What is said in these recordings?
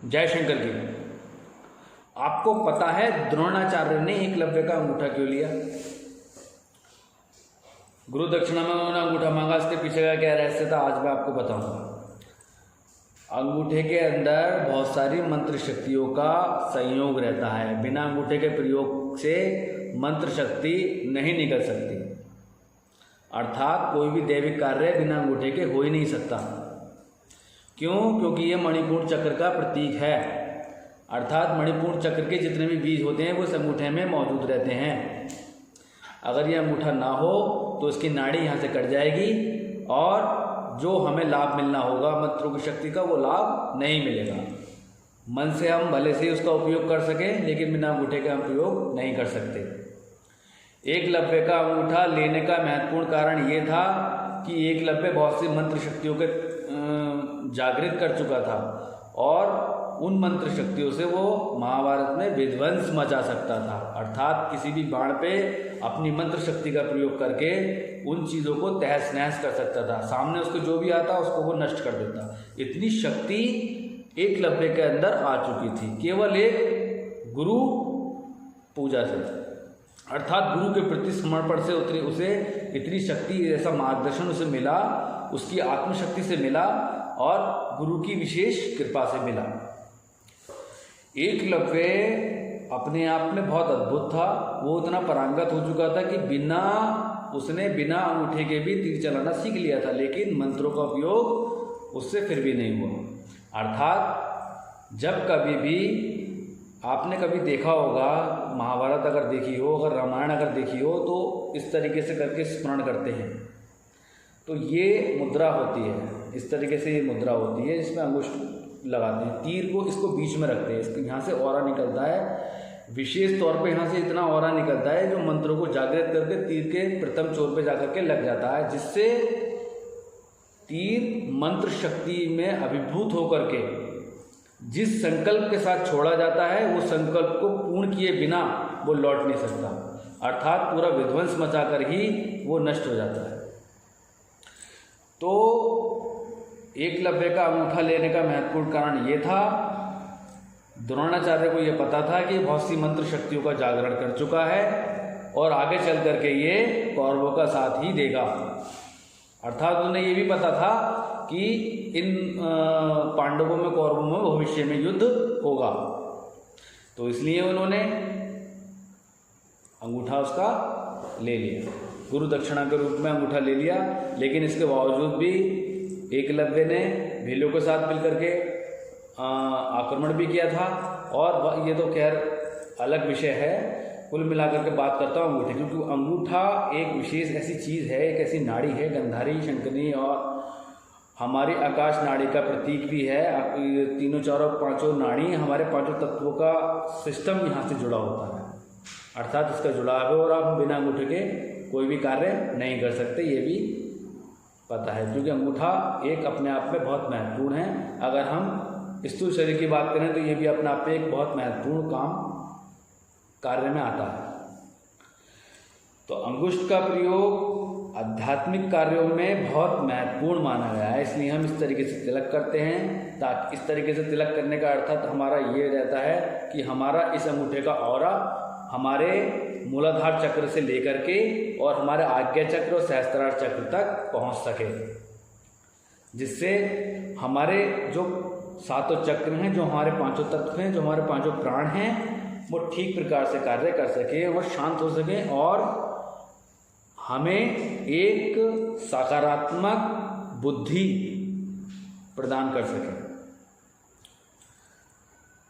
जय शंकर की। आपको पता है द्रोणाचार्य ने एकलव्य का अंगूठा क्यों लिया? गुरु दक्षिणा में उन्होंने अंगूठा मांगा, इसके पीछे का क्या रहस्य था आज मैं आपको बताऊंगा। अंगूठे के अंदर बहुत सारी मंत्र शक्तियों का संयोग रहता है। बिना अंगूठे के प्रयोग से मंत्र शक्ति नहीं निकल सकती, अर्थात कोई भी दैविक कार्य बिना अंगूठे के हो ही नहीं सकता। क्यों? क्योंकि ये मणिपूर्ण चक्र का प्रतीक है, अर्थात मणिपूर्ण चक्र के जितने भी बीज होते हैं वो इस अंगूठे में मौजूद रहते हैं। अगर ये अंगूठा ना हो तो इसकी नाड़ी यहाँ से कट जाएगी और जो हमें लाभ मिलना होगा मंत्रों की शक्ति का, वो लाभ नहीं मिलेगा। मन से हम भले से उसका उपयोग कर सकें, लेकिन बिना अंगूठे का हम प्रयोग नहीं कर सकते। एकलव्य का अंगूठा लेने का महत्वपूर्ण कारण ये था कि एकलव्य बहुत सी मंत्र शक्तियों के जागृत कर चुका था और उन मंत्र शक्तियों से वो महाभारत में विध्वंस मचा सकता था, अर्थात किसी भी बाण पे अपनी मंत्र शक्ति का प्रयोग करके उन चीज़ों को तहस नहस कर सकता था। सामने उसको जो भी आता उसको वो नष्ट कर देता। इतनी शक्ति एकलव्य के अंदर आ चुकी थी, केवल एक गुरु पूजा से, अर्थात गुरु के प्रति समर्पण से उसे इतनी शक्ति, ऐसा मार्गदर्शन उसे मिला, उसकी आत्मशक्ति से मिला और गुरु की विशेष कृपा से मिला। एकलव्य अपने आप में बहुत अद्भुत था। वो इतना पारंगत हो चुका था कि उसने बिना अंगूठे के भी तीर चलाना सीख लिया था, लेकिन मंत्रों का उपयोग उससे फिर भी नहीं हुआ। अर्थात जब कभी भी आपने कभी देखा होगा, महाभारत अगर देखी हो, अगर रामायण अगर देखी हो, तो इस तरीके से करके स्मरण करते हैं तो ये मुद्रा होती है, इस तरीके से ये मुद्रा होती है जिसमें अंगुष्ठ लगाते हैं, तीर को इसको बीच में रखते हैं, इसके यहाँ से ऑरा निकलता है, विशेष तौर पे यहाँ से इतना ऑरा निकलता है जो मंत्रों को जागृत करके तीर के प्रथम छोर पे जाकर के लग जाता है, जिससे तीर मंत्र शक्ति में अभिभूत होकर के जिस संकल्प के साथ छोड़ा जाता है वो संकल्प को पूर्ण किए बिना वो लौट नहीं सकता, अर्थात पूरा विध्वंस मचाकर ही वो नष्ट हो जाता है। तो एकलव्य का अंगूठा लेने का महत्वपूर्ण कारण ये था, द्रोणाचार्य को ये पता था कि बहुत सी मंत्र शक्तियों का जागरण कर चुका है और आगे चल करके ये कौरवों का साथ ही देगा, अर्थात उन्हें ये भी पता था कि इन पांडवों में कौरवों में भविष्य में युद्ध होगा, तो इसलिए उन्होंने अंगूठा उसका ले लिया, गुरु दक्षिणा के रूप में अंगूठा ले लिया। लेकिन इसके बावजूद भी एकलव्य ने भीलों के साथ मिलकर के आक्रमण भी किया था, और ये तो खैर अलग विषय है। कुल मिलाकर के बात करता हूँ अंगूठे, क्योंकि अंगूठा एक विशेष ऐसी चीज़ है, एक ऐसी नाड़ी है, गंधारी, शंखनी और हमारी आकाश नाड़ी का प्रतीक भी है। तीनों चारों पांचों नाड़ी हमारे पांचों तत्वों का सिस्टम यहाँ से जुड़ा होता है, अर्थात इसका जुड़ाव है और आप बिना अंगूठे के कोई भी कार्य नहीं कर सकते, ये भी पता है, क्योंकि अंगूठा एक अपने आप में बहुत महत्वपूर्ण है। अगर हम स्थूल शरीर की बात करें तो ये भी अपने आप में एक बहुत महत्वपूर्ण कार्य में आता है। तो अंगुष्ठ का प्रयोग आध्यात्मिक कार्यों में बहुत महत्वपूर्ण माना गया है, इसलिए हम इस तरीके से तिलक करते हैं। ताकि इस तरीके से तिलक करने का अर्थात हमारा ये रहता है कि हमारा इस अंगूठे का ऑरा हमारे मूलाधार चक्र से लेकर के और हमारे आज्ञा चक्र और सहस्त्रार चक्र तक पहुंच सके, जिससे हमारे जो सातों चक्र हैं, जो हमारे पांचों तत्व हैं, जो हमारे पांचों प्राण हैं, वो ठीक प्रकार से कार्य कर सके और शांत हो सके और हमें एक सकारात्मक बुद्धि प्रदान कर सके।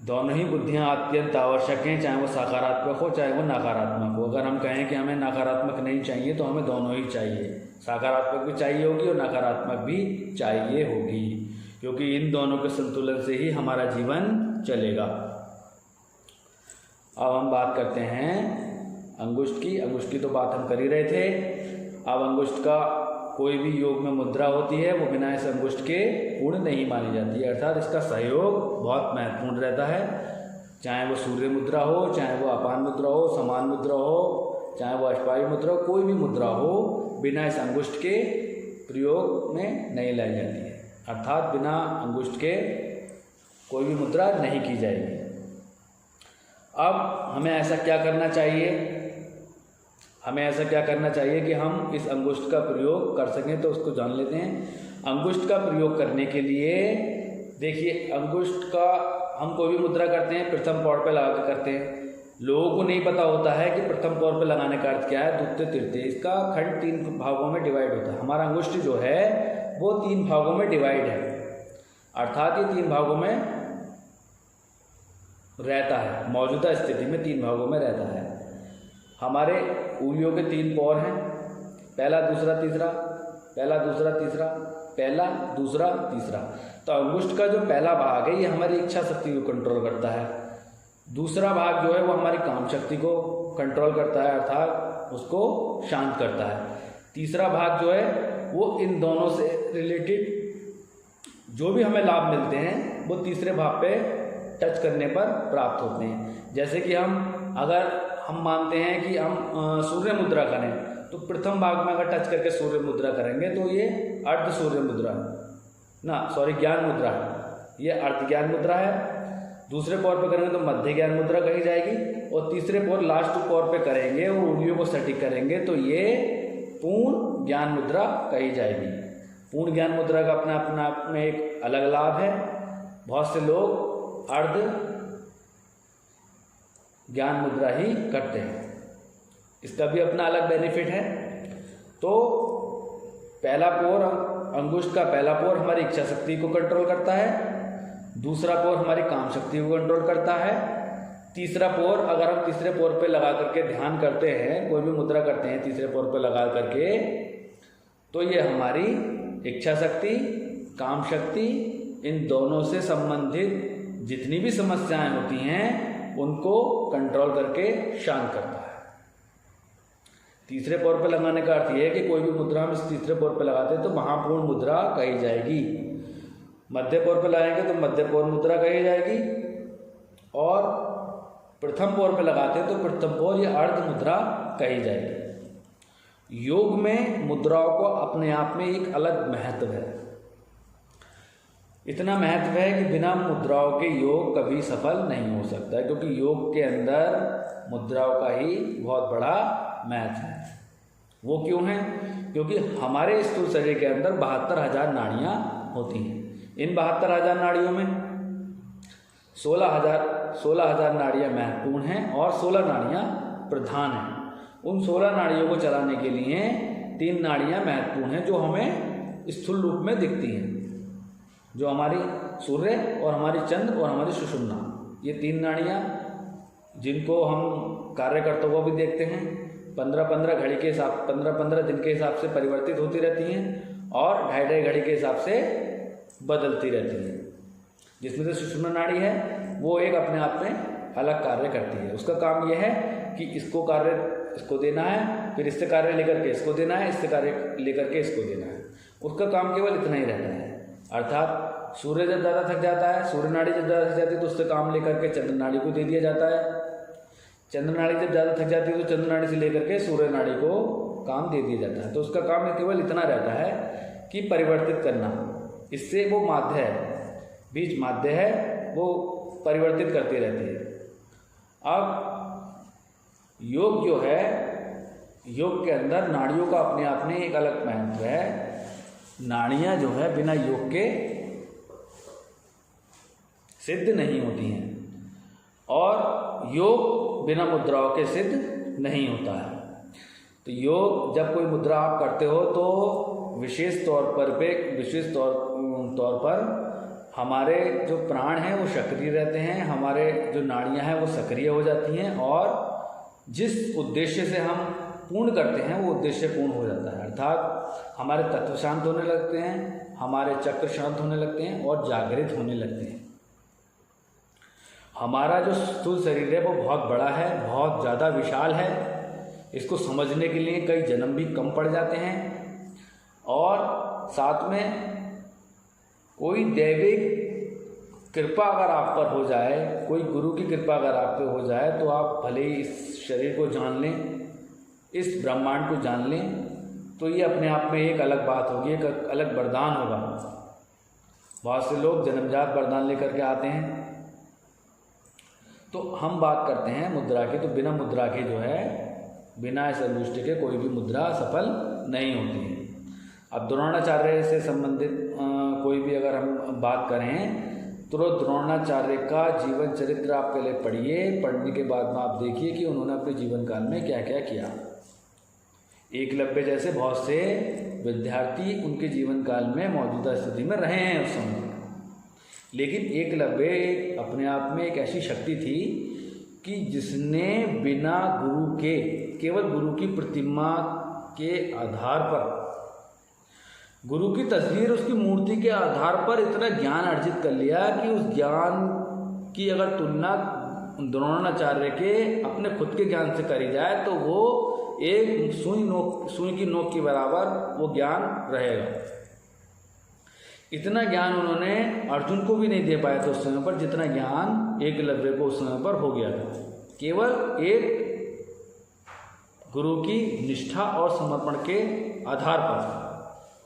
दोनों ही बुद्धियाँ अत्यंत आवश्यक हैं, चाहे वो सकारात्मक हो चाहे वो नकारात्मक हो। अगर हम कहें कि हमें नकारात्मक नहीं चाहिए तो हमें दोनों ही चाहिए, सकारात्मक भी चाहिए होगी और नकारात्मक भी चाहिए होगी, क्योंकि इन दोनों के संतुलन से ही हमारा जीवन चलेगा। अब हम बात करते हैं अंगुष्ठ की। अंगुष्ठ की तो बात हम कर ही रहे थे। अब अंगुष्ठ का कोई भी योग में मुद्रा होती है वो बिना इस अंगुष्ठ के पूर्ण नहीं मानी जाती है, अर्थात इसका सहयोग बहुत महत्वपूर्ण रहता है। चाहे वो सूर्य मुद्रा हो, चाहे वो अपान मुद्रा हो, समान मुद्रा हो, चाहे वो अष्टपायु मुद्रा हो, कोई भी मुद्रा हो, बिना इस अंगुष्ठ के प्रयोग में नहीं लाई जाती है। अर्थात बिना अंगुष्ठ के कोई भी मुद्रा नहीं की जाएगी। अब हमें ऐसा क्या करना चाहिए, हमें ऐसा क्या करना चाहिए कि हम इस अंगुष्ठ का प्रयोग कर सकें, तो उसको जान लेते हैं। अंगुष्ठ का प्रयोग करने के लिए देखिए, अंगुष्ठ का हम कोई भी मुद्रा करते हैं प्रथम पौड़ पे लगा कर करते हैं। लोगों को नहीं पता होता है कि प्रथम पौड़ पे लगाने का अर्थ क्या है, द्वितीय तृतीय। इसका खंड 3 भागों में डिवाइड होता है। हमारा अंगुष्ठ जो है वो 3 भागों में डिवाइड है, अर्थात ये 3 भागों में रहता है, मौजूदा स्थिति में 3 भागों में रहता है। हमारे उंगलियों के 3 पौर हैं, पहला दूसरा तीसरा, पहला दूसरा तीसरा, पहला दूसरा तीसरा। तो अंगुष्ठ का जो पहला भाग है ये हमारी इच्छा शक्ति को कंट्रोल करता है। दूसरा भाग जो है वो हमारी काम शक्ति को कंट्रोल करता है, अर्थात उसको शांत करता है। तीसरा भाग जो है वो इन दोनों से रिलेटेड जो भी हमें लाभ मिलते हैं वो तीसरे भाग पे टच करने पर प्राप्त होते हैं। जैसे कि अगर हम मानते हैं कि हम सूर्य मुद्रा करें, तो प्रथम भाग में अगर टच करके सूर्य मुद्रा करेंगे तो ये अर्ध सूर्य मुद्रा ज्ञान मुद्रा है, ये अर्ध ज्ञान मुद्रा है। दूसरे पौर पे करेंगे तो मध्य ज्ञान मुद्रा कही जाएगी, और तीसरे पौर लास्ट पौर पे करेंगे और उंगलियों को सटीक करेंगे तो ये पूर्ण ज्ञान मुद्रा कही जाएगी। पूर्ण ज्ञान मुद्रा का अपना एक अलग लाभ है। बहुत से लोग अर्ध ज्ञान मुद्रा ही करते हैं, इसका भी अपना अलग बेनिफिट है। तो पहला पौर, अंगुष्ठ का पहला पौर हमारी इच्छा शक्ति को कंट्रोल करता है, दूसरा पौर हमारी काम शक्ति को कंट्रोल करता है, तीसरा पौर अगर हम तीसरे पौर पे लगा करके ध्यान करते हैं, कोई भी मुद्रा करते हैं तीसरे पौर पे लगा करके, तो ये हमारी इच्छा शक्ति, काम शक्ति, इन दोनों से संबंधित जितनी भी समस्याएं होती हैं उनको कंट्रोल करके शांत करता है। तीसरे पौर पे लगाने का अर्थ ये है कि कोई भी मुद्रा हम इस तीसरे पौर पे लगाते हैं तो महापूर्ण मुद्रा कही जाएगी। मध्य पौर पे लगाएंगे तो मध्य पौर मुद्रा कही जाएगी, और प्रथम पौर पे लगाते हैं तो प्रथम पौर या अर्ध मुद्रा कही जाएगी। योग में मुद्राओं को अपने आप में एक अलग महत्व है। इतना महत्व है कि बिना मुद्राओं के योग कभी सफल नहीं हो सकता, क्योंकि योग के अंदर मुद्राओं का ही बहुत बड़ा महत्व है। वो क्यों है? क्योंकि हमारे स्थूल शरीर के अंदर 72,000 नाड़ियाँ होती हैं। इन 72,000 नाड़ियों में 16,000 नाड़ियाँ महत्वपूर्ण हैं और 16 नाड़ियाँ प्रधान हैं। उन 16 नाड़ियों को चलाने के लिए 3 नाड़ियाँ महत्वपूर्ण हैं जो हमें स्थूल रूप में दिखती हैं, जो हमारी सूर्य और हमारी चंद्र और हमारी सुषुम्ना, ये 3 नाड़ियाँ जिनको हम कार्यकर्ताओं को भी देखते हैं, 15-15 दिन के हिसाब से परिवर्तित होती रहती हैं और 2.5 घड़ी के हिसाब से बदलती रहती हैं। जिसमें से सुषुम्ना नाड़ी है वो एक अपने आप में अलग कार्य करती है। उसका काम यह है कि इसको कार्य इसको देना है, फिर इससे कार्य लेकर के इसको देना है, इससे कार्य लेकर के इसको देना है। उसका काम केवल इतना ही रहता है। अर्थात सूर्य जब ज़्यादा थक जाता है, सूर्य नाड़ी जब ज़्यादा थक जाती है तो उससे काम लेकर के चंद्र नाड़ी को दे दिया जाता है। चंद्र नाड़ी जब ज़्यादा थक जाती है तो चंद्र नाड़ी से लेकर के सूर्य नाड़ी को काम दे दिया जाता है। तो उसका काम केवल इतना रहता है कि परिवर्तित करना। इससे वो माध्य है, बीज माध्य है, वो परिवर्तित करती रहती है। अब योग जो है, योग के अंदर नाड़ियों का अपने आप में एक अलग महत्व है। नाड़ियाँ जो है बिना योग के सिद्ध नहीं होती हैं और योग बिना मुद्राओं के सिद्ध नहीं होता है। तो योग जब कोई मुद्रा आप करते हो तो विशेष तौर पर हमारे जो प्राण हैं वो सक्रिय रहते हैं, हमारे जो नाड़ियाँ हैं वो सक्रिय हो जाती हैं और जिस उद्देश्य से हम पूर्ण करते हैं वो उद्देश्य पूर्ण हो जाता है। अर्थात हमारे तत्व शांत होने लगते हैं, हमारे चक्र शांत होने लगते हैं और जागृत होने लगते हैं। हमारा जो स्थूल शरीर है वो बहुत बड़ा है, बहुत ज़्यादा विशाल है। इसको समझने के लिए कई जन्म भी कम पड़ जाते हैं और साथ में कोई दैविक कृपा अगर आप पर हो जाए, कोई गुरु की कृपा अगर आप पे हो जाए तो आप भले ही इस शरीर को जान लें, इस ब्रह्मांड को जान लें, तो ये अपने आप में एक अलग बात होगी, एक अलग वरदान होगा। बहुत से लोग जन्मजात वरदान लेकर के आते हैं। तो हम बात करते हैं मुद्रा की, तो बिना मुद्रा के जो है, बिना इस दृष्टि के कोई भी मुद्रा सफल नहीं होती है। अब द्रोणाचार्य से संबंधित कोई भी अगर हम बात करें तो द्रोणाचार्य का जीवन चरित्र आप पहले पढ़िए, पढ़ने के बाद में आप देखिए कि उन्होंने अपने जीवन काल में क्या क्या किया। एकलव्य जैसे बहुत से विद्यार्थी उनके जीवन काल में मौजूदा स्थिति में रहे हैं उस समय, लेकिन एकलव्य अपने आप में एक ऐसी शक्ति थी कि जिसने बिना गुरु के, केवल गुरु की प्रतिमा के आधार पर, गुरु की तस्वीर, उसकी मूर्ति के आधार पर इतना ज्ञान अर्जित कर लिया कि उस ज्ञान की अगर तुलना द्रोणाचार्य के अपने खुद के ज्ञान से करी जाए तो वो एक सुई की नोक के बराबर वो ज्ञान रहेगा। इतना ज्ञान उन्होंने अर्जुन को भी नहीं दे पाया था उस समय पर, जितना ज्ञान एकलव्य को उस समय पर हो गया था, केवल एक गुरु की निष्ठा और समर्पण के आधार पर।